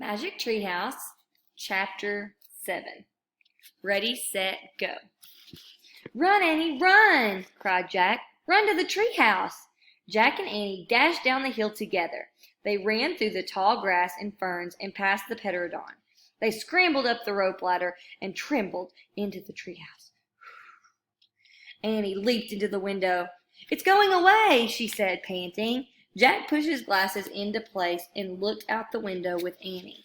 Magic Treehouse, Chapter 7. Ready, set, go. Run, Annie, run! Cried Jack. Run to the treehouse! Jack and Annie dashed down the hill together. They ran through the tall grass and ferns and past the pterodon. They scrambled up the rope ladder and trembled into the treehouse. Annie leaped into the window. "It's going away," she said, panting. Jack pushed his glasses into place and looked out the window with Annie.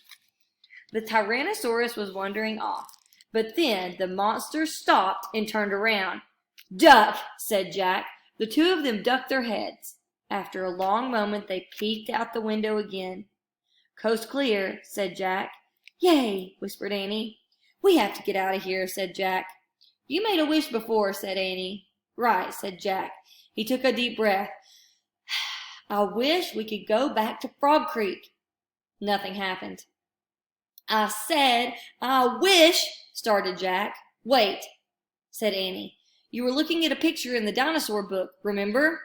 The Tyrannosaurus was wandering off, but then the monster stopped and turned around. "Duck," said Jack. The two of them ducked their heads. After a long moment, they peeked out the window again. "Coast clear," said Jack. "Yay," whispered Annie. "We have to get out of here," said Jack. "You made a wish before," said Annie. "Right," said Jack. He took a deep breath. "I wish we could go back to Frog Creek." Nothing happened. "I said, I wish," started Jack. "Wait," said Annie. "You were looking at a picture in the dinosaur book, remember?"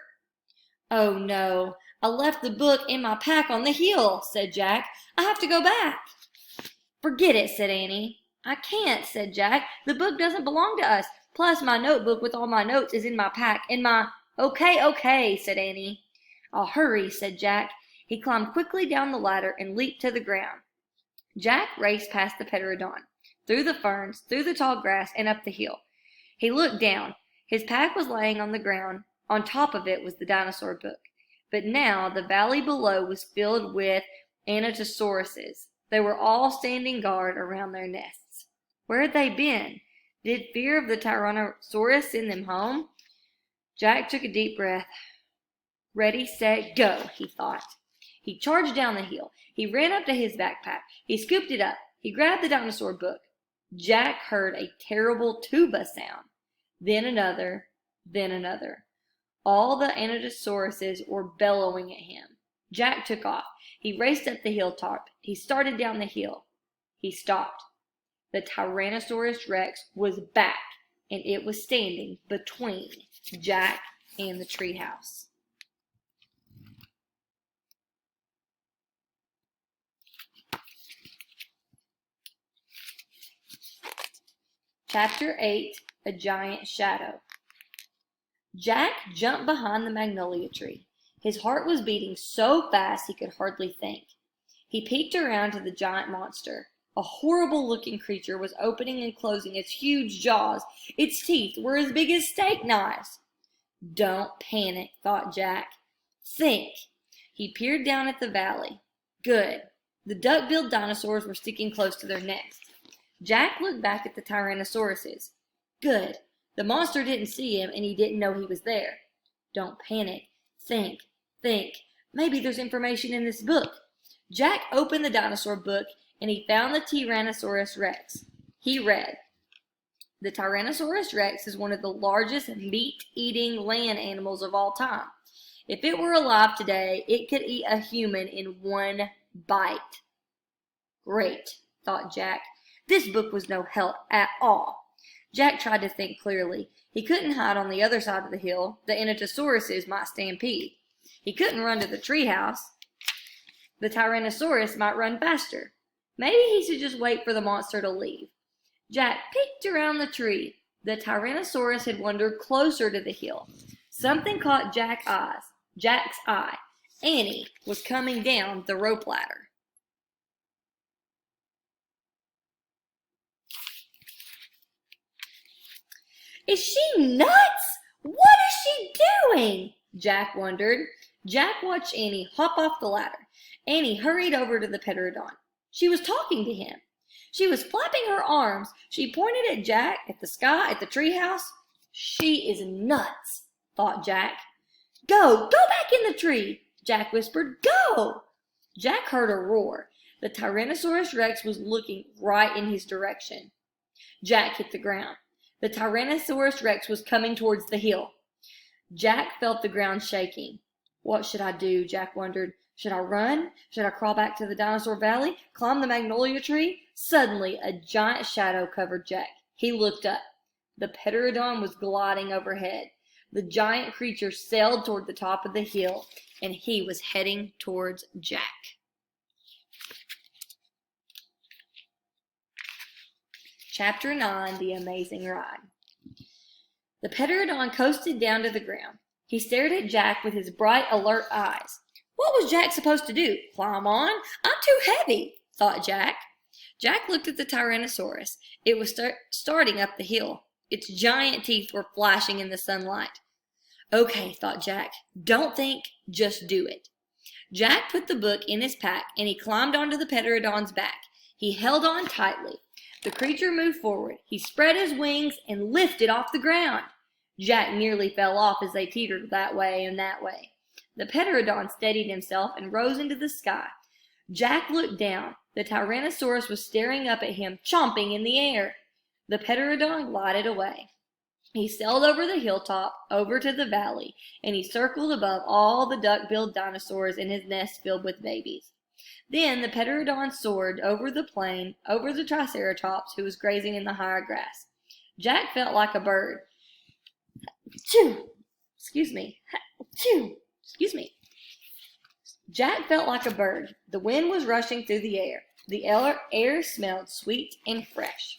"Oh, no. I left the book in my pack on the hill," said Jack. "I have to go back." "Forget it," said Annie. "I can't," said Jack. "The book doesn't belong to us. Plus, my notebook with all my notes is in my pack, and my—" Okay, said Annie. "I'll hurry," said Jack. He climbed quickly down the ladder and leaped to the ground. Jack raced past the pterodon, through the ferns, through the tall grass, and up the hill. He looked down. His pack was laying on the ground. On top of it was the dinosaur book. But now the valley below was filled with Anatosauruses. They were all standing guard around their nests. Where had they been? Did fear of the Tyrannosaurus send them home? Jack took a deep breath. Ready, set, go, he thought. He charged down the hill. He ran up to his backpack. He scooped it up. He grabbed the dinosaur book. Jack heard a terrible tuba sound. Then another, then another. All the Anatosauruses were bellowing at him. Jack took off. He raced up the hilltop. He started down the hill. He stopped. The Tyrannosaurus Rex was back, and it was standing between Jack and the treehouse. Chapter 8, A Giant Shadow. Jack jumped behind the magnolia tree. His heart was beating so fast he could hardly think. He peeked around to the giant monster. A horrible-looking creature was opening and closing its huge jaws. Its teeth were as big as steak knives. Don't panic, thought Jack. Think. He peered down at the valley. Good. The duck-billed dinosaurs were sticking close to their necks. Jack looked back at the Tyrannosauruses. Good. The monster didn't see him, and he didn't know he was there. Don't panic. Think. Maybe there's information in this book. Jack opened the dinosaur book, and he found the Tyrannosaurus Rex. He read, "The Tyrannosaurus Rex is one of the largest meat-eating land animals of all time. If it were alive today, it could eat a human in one bite." Great, thought Jack. This book was no help at all. Jack tried to think clearly. He couldn't hide on the other side of the hill. The Anatosauruses might stampede. He couldn't run to the treehouse. The Tyrannosaurus might run faster. Maybe he should just wait for the monster to leave. Jack peeked around the tree. The Tyrannosaurus had wandered closer to the hill. Something caught Jack's eye. Annie was coming down the rope ladder. Is she nuts? What is she doing? Jack wondered. Jack watched Annie hop off the ladder. Annie hurried over to the pterodon. She was talking to him. She was flapping her arms. She pointed at Jack, at the sky, at the treehouse. She is nuts, thought Jack. Go back in the tree, Jack whispered. Go! Jack heard a roar. The Tyrannosaurus Rex was looking right in his direction. Jack hit the ground. The Tyrannosaurus Rex was coming towards the hill. Jack felt the ground shaking. What should I do? Jack wondered. Should I run? Should I crawl back to the dinosaur valley? Climb the magnolia tree? Suddenly, a giant shadow covered Jack. He looked up. The pterodon was gliding overhead. The giant creature sailed toward the top of the hill, and he was heading towards Jack. Chapter 9, The Amazing Ride. The Pterodon coasted down to the ground. He stared at Jack with his bright, alert eyes. What was Jack supposed to do? Climb on? I'm too heavy, thought Jack. Jack looked at the Tyrannosaurus. It was starting up the hill. Its giant teeth were flashing in the sunlight. Okay, thought Jack. Don't think, just do it. Jack put the book in his pack and he climbed onto the Pterodon's back. He held on tightly. The creature moved forward. He spread his wings and lifted off the ground. Jack nearly fell off as they teetered that way and that way. The Pterodon steadied himself and rose into the sky. Jack looked down. The Tyrannosaurus was staring up at him, chomping in the air. The Pterodon glided away. He sailed over the hilltop, over to the valley, and he circled above all the duck-billed dinosaurs in his nest filled with babies. Then the Pterodon soared over the plain, over the Triceratops who was grazing in the higher grass. Jack felt like a bird. Achoo! Excuse me. Achoo! Excuse me. Jack felt like a bird. The wind was rushing through the air. The air smelled sweet and fresh.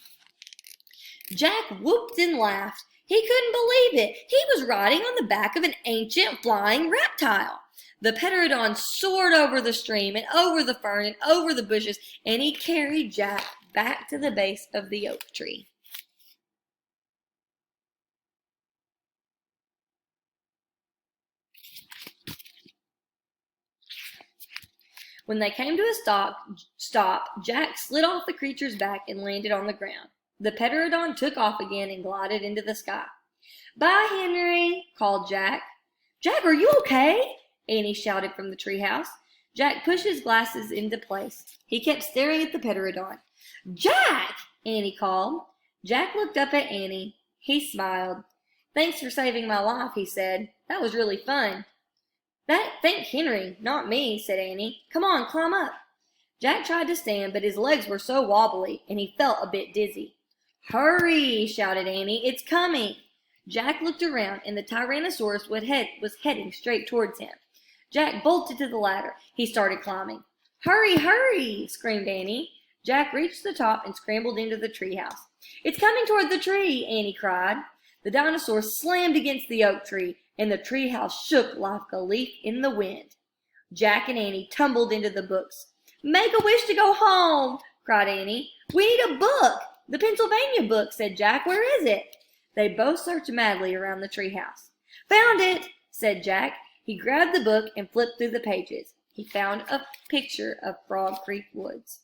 Jack whooped and laughed. He couldn't believe it. He was riding on the back of an ancient flying reptile. The Pterodon soared over the stream and over the fern and over the bushes, and he carried Jack back to the base of the oak tree. When they came to a stop, Jack slid off the creature's back and landed on the ground. The Pterodon took off again and glided into the sky. Bye, Henry, called Jack. Jack, are you okay? Annie shouted from the treehouse. Jack pushed his glasses into place. He kept staring at the Pterodon. Jack, Annie called. Jack looked up at Annie. He smiled. Thanks for saving my life, he said. That was really fun. Thank Henry, not me, said Annie. Come on, climb up. Jack tried to stand, but his legs were so wobbly, and he felt a bit dizzy. Hurry, shouted Annie. It's coming. Jack looked around, and the Tyrannosaurus was heading straight towards him. Jack bolted to the ladder. He started climbing. Hurry, hurry, screamed Annie. Jack reached the top and scrambled into the treehouse. It's coming toward the tree, Annie cried. The dinosaur slammed against the oak tree, and the treehouse shook like a leaf in the wind. Jack and Annie tumbled into the books. Make a wish to go home, cried Annie. We need a book. The Pennsylvania book, said Jack. Where is it? They both searched madly around the treehouse. Found it, said Jack. He grabbed the book and flipped through the pages. He found a picture of Frog Creek Woods.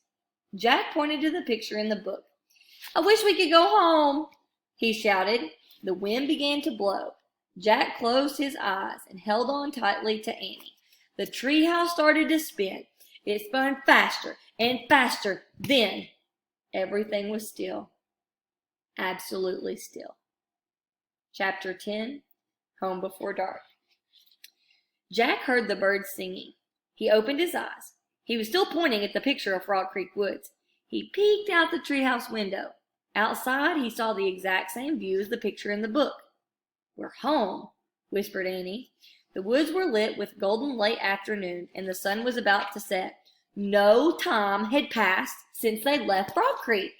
Jack pointed to the picture in the book. I wish we could go home, he shouted. The wind began to blow. Jack closed his eyes and held on tightly to Annie. The treehouse started to spin. It spun faster and faster. Then everything was still. Absolutely still. Chapter 10, Home Before Dark. Jack heard the birds singing. He opened his eyes. He was still pointing at the picture of Frog Creek Woods. He peeked out the treehouse window. Outside, he saw the exact same view as the picture in the book. We're home, whispered Annie. The woods were lit with golden late afternoon, and the sun was about to set. No time had passed since they'd left Frog Creek.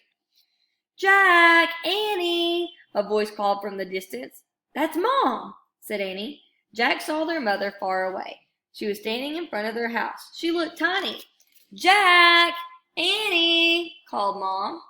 Jack, Annie, a voice called from the distance. That's Mom, said Annie. Jack saw their mother far away. She was standing in front of their house. She looked tiny. Jack, Annie, called Mom.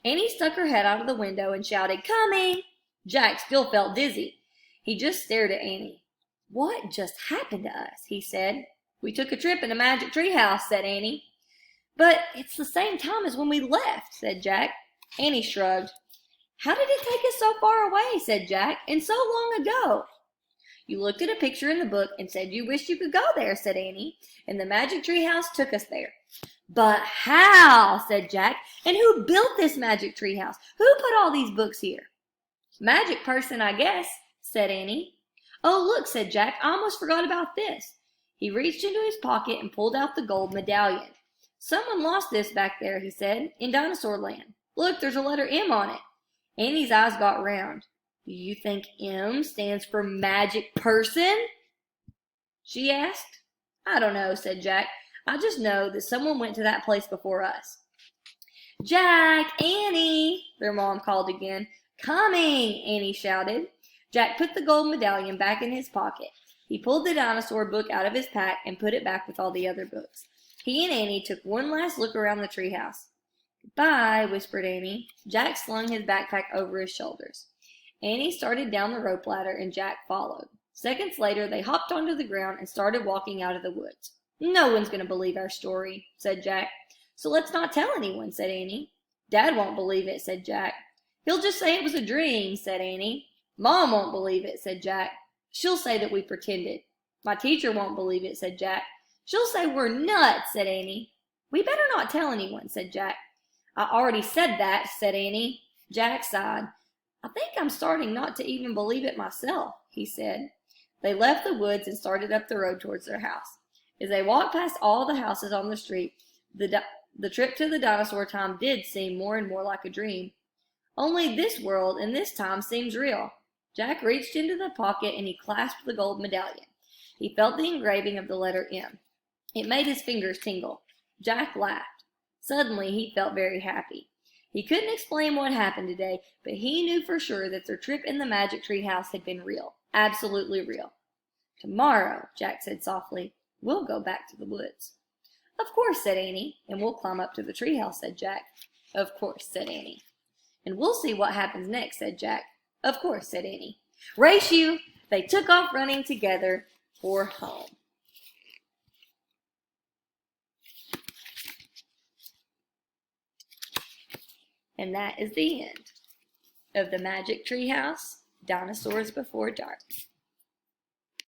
Annie stuck her head out of the window and shouted, Coming! Jack still felt dizzy. He just stared at Annie. What just happened to us? He said. We took a trip in a magic treehouse, said Annie. But it's the same time as when we left, said Jack. Annie shrugged. How did it take us so far away, said Jack, and so long ago? You looked at a picture in the book and said you wished you could go there, said Annie, and the magic treehouse took us there. But how, said Jack, and who built this magic treehouse? Who put all these books here? Magic person, I guess, said Annie. Oh, look, said Jack, I almost forgot about this. He reached into his pocket and pulled out the gold medallion. Someone lost this back there, he said, in Dinosaur Land. Look, there's a letter M on it. Annie's eyes got round. Do you think M stands for magic person? She asked. I don't know, said Jack. I just know that someone went to that place before us." "Jack, Annie," their mom called again. "Coming," Annie shouted. Jack put the gold medallion back in his pocket. He pulled the dinosaur book out of his pack and put it back with all the other books. He and Annie took one last look around the treehouse. "Goodbye," whispered Annie. Jack slung his backpack over his shoulders. Annie started down the rope ladder and Jack followed. Seconds later, they hopped onto the ground and started walking out of the woods. "No one's going to believe our story," said Jack. "So let's not tell anyone," said Annie. "Dad won't believe it," said Jack. "He'll just say it was a dream," said Annie. "Mom won't believe it," said Jack. "She'll say that we pretended." "My teacher won't believe it," said Jack. "She'll say we're nuts," said Annie. "We better not tell anyone," said Jack. "I already said that," said Annie. Jack sighed. "I think I'm starting not to even believe it myself," he said. They left the woods and started up the road towards their house. As they walked past all the houses on the street, the trip to the dinosaur time did seem more and more like a dream. Only this world and this time seems real. Jack reached into the pocket and he clasped the gold medallion. He felt the engraving of the letter M. It made his fingers tingle. Jack laughed. Suddenly he felt very happy. He couldn't explain what happened today, but he knew for sure that their trip in the magic tree house had been real. Absolutely real. "Tomorrow," Jack said softly, "we'll go back to the woods." "Of course," said Annie. "And we'll climb up to the treehouse," said Jack. "Of course," said Annie. "And we'll see what happens next," said Jack. "Of course," said Annie. "Race you!" They took off running together for home. And that is the end of the Magic Treehouse, Dinosaurs Before Dark.